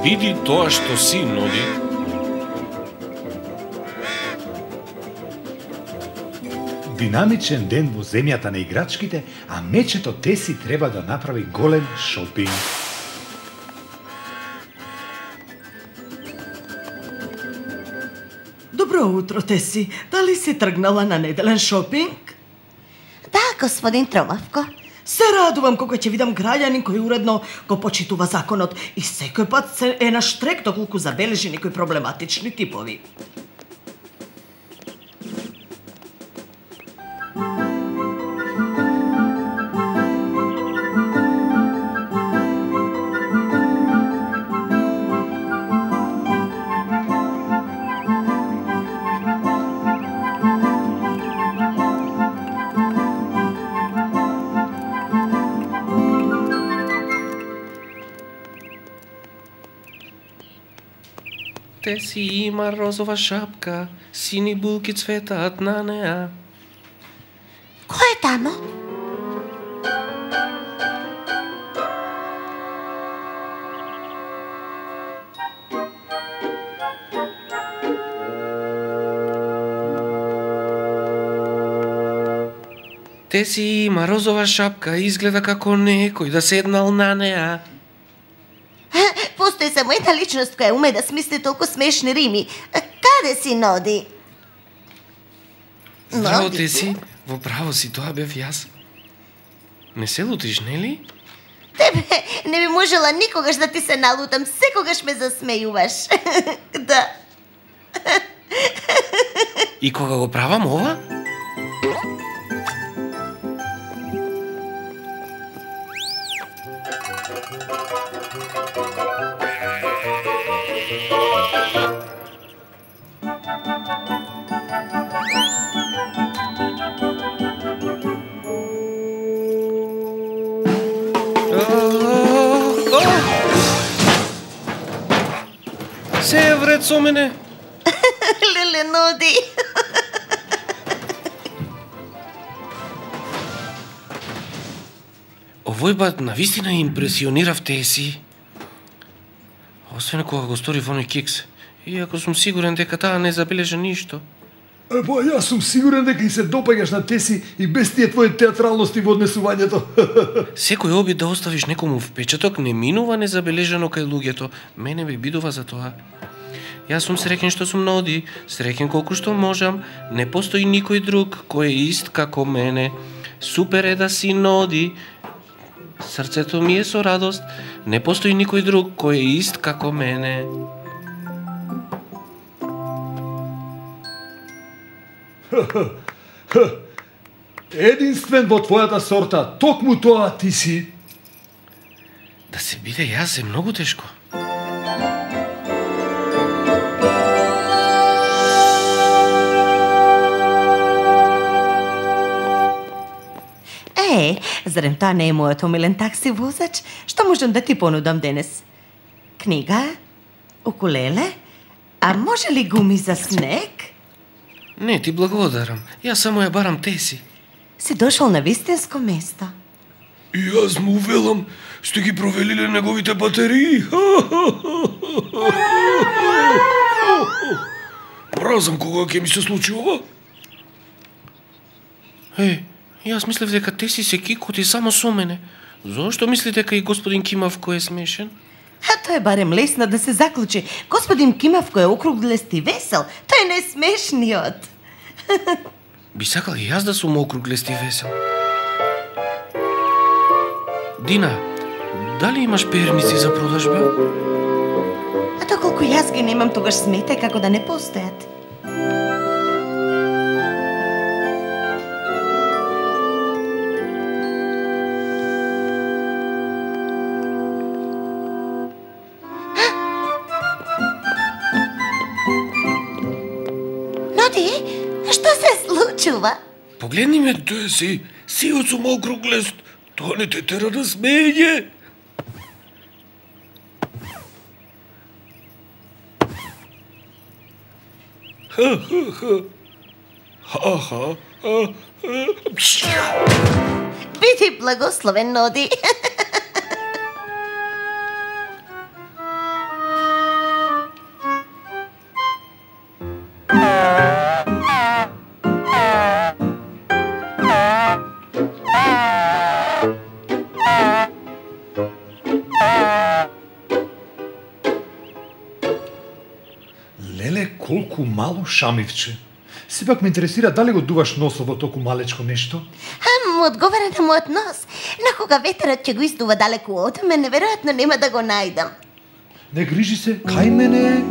Биди тоа што си, Ноди. Динамичен ден во земјата на играчките, а мечето Теси треба да направи голем шопинг. Добро утро, Теси. Дали си тргнала на неделен шопинг? Да, господин Тромавко. Се радувам кога ќе видам граѓанин кој уредно го почитува законот и секој пат се е на штрек доколку забележи некои проблематични типови. Теси има розова шапка, сини булки цветаат на неа. Кој е тамо? Теси има розова шапка, изгледа како некој да седнал на неа. Постои само една личност која уме да смисли толку смешни рими. Каде си, Ноди? Здраво, Ноди? Теси, во право си, тоа бев јас. Не се лутиш, нели? Тебе не би можела никогаш да ти се налутам, секогаш ме засмејуваш. Да. И кога го правам ова? Се е вред со мене. Леле, Ноди. Овој пат навистина импресионирав Теси. Освен кога го сторив оној кекс. Иако сум сигурен дека таа не забележа ништо. Па јас сум сигурен дека и се допаѓаш на Теси и без тие твои театралности во однесувањето. Секој обид да оставиш некому впечаток не минува незабележано кај луѓето. Мене би бидува за тоа. Јас сум среќен што сум Ноди, среќен колку што можам. Не постои никој друг кој е ист како мене. Супер е да си Ноди. Срцето ми е со радост. Не постои никој друг кој е ист како мене. Единствен во твојата сорта, токму тоа ти си. Да се биде јас е многу тешко. Зарем тоа не е мојот омилен такси возач? Што можам да ти понудам денес? Книга? Укулеле? А може ли гуми за снег? Не, ти благодарам. Јас само ја барам Теси. Си дошол на вистинско место. И јас му велам, сте ги провелиле неговите батерии. Мразам кога ќе ми се случи ова. Јас мислев дека Теси се кикоти само со мене. Зошто мисли дека и господин Кимавко е смешен? А тоа е барем лесно да се заклучи. Господин Кимавко е округлест и весел. Тој не е смешниот. Би сакал и јас да сум округлест и весел. Дина, дали имаш перници за продажба? А доколку јас ги немам, тогаш смете како да не постојат. Што се случува? Погледни ме, Теси. Сиот сум округлест. Тоа не те тера да смење. Биди благословен, Ноди. Леле, колку мало шамивче. Сепак ме интересира дали го дуваш носот во толку малечко нешто? Му одговара на мојот нос. Но кога ветерот ќе го издува далеку од мене, веројатно нема да го најдам. Не грижи се, кај мене е.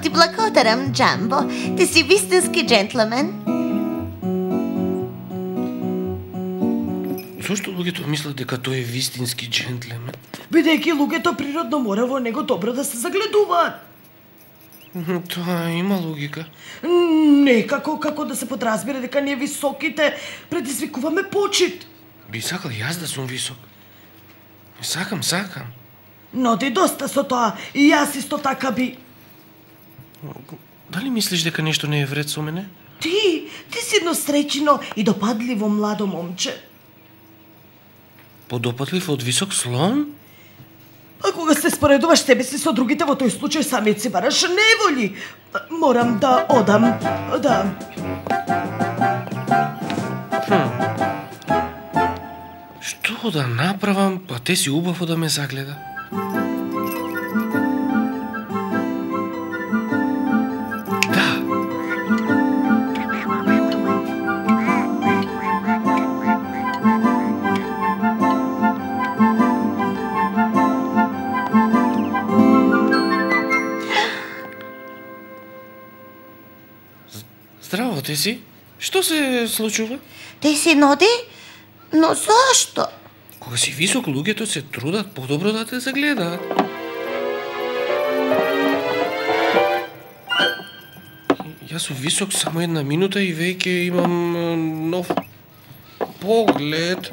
Ти благодарам, Джамбо. Ти си вистински джентлмен. Зошто луѓето мислат дека тој е вистински джентлемен? Бидејќи луѓето природно мора во него добро да се загледуваат. Тоа има логика. Некако како да се подразбира дека ние високите предизвикуваме почит. Би сакал јас да сум висок. Сакам. Но ти доста со тоа, и јас исто така би. Дали мислиш дека нешто не е вред со мене? Ти си едно среќно и допадливо младо момче. Подопатлив од висок слон? А кога се споредуваш себе си со другите, во тој случај самиот си бараш неволи. Морам да одам, да. Што да направам, па те си убаво да ме загледа? Да. Здраво, те си? Што се случува? Ти си Ноди? Но зашто? Кога си висок, луѓето се трудат подобро да те загледаат. Јас сум висок само една минута и веќе имам нов поглед.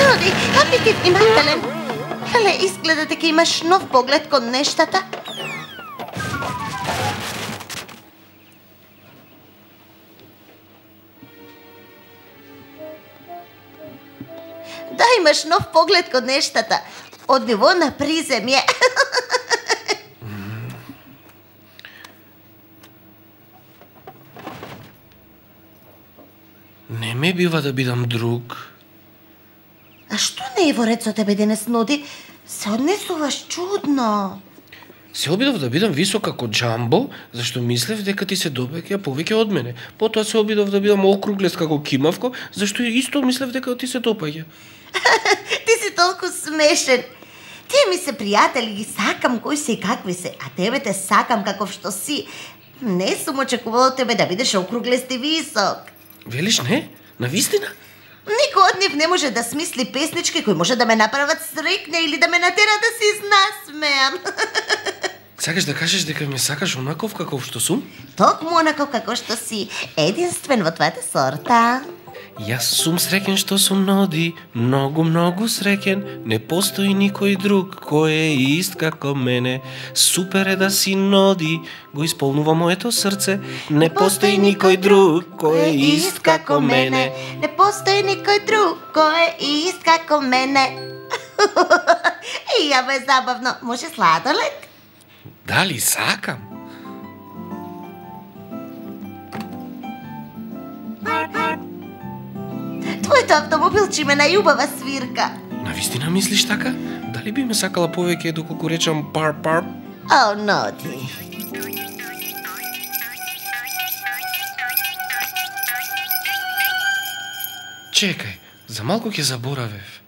Ноди, би внимателен. Леле, изгледа дека имаш нов поглед кон нештата. Да, имаш нов поглед кон нештата. Од ниво на приземје. Не ме бива да бидам друг. А што не е во ред со тебе денес, Ноди? Се однесуваш чудно. Се обидов да бидам висок како Джамбо, зашто мислев дека ти се допаѓа повеќе од мене. Потоа се обидов да бидам округлест како Кимавко, зашто исто мислев дека ти се допаѓа. Ти си толку смешен. Тие ми се пријатели, ги сакам кои се и какви се, а тебе те сакам каков што си. Не сум очекувала од тебе да бидеш округлест и висок. Велиш не? Навистина? Никој од нив не може да смисли песнички кои може да ме направат среќна или да ме натера да се изнасмеам. Сакаш да кажеш дека ме сакаш онаков каков што сум? Токму онаков како што си, единствен во твојата сорта. Јас сум среќен што сум Ноди, многу среќен, не постои никој друг кој е ист како мене. Супер е да си Ноди, го исполнува моето срце, не постои никој друг кој е ист како мене. Не постои никој друг кој е ист како мене. И ја бе забавно, може сладолед? Дали сакам? Твојот автомобилче има најубава свирка. Навистина мислиш така? Дали би ме сакала повеќе доколку речам пар? О, Ноди. Чекај, за малку ќе заборавев.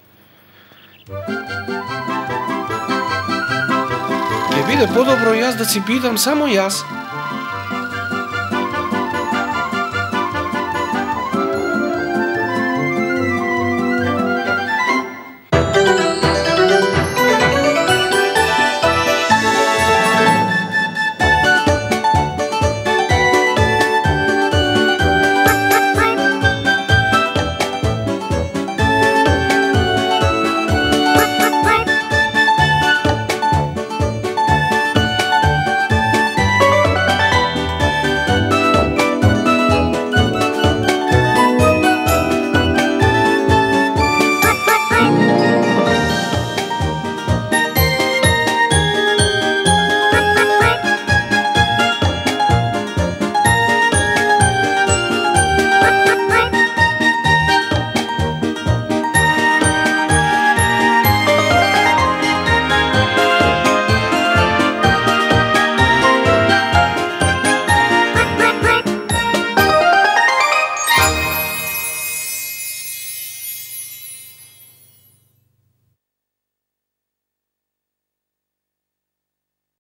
Ќе биде подобро јас да си питам само јас.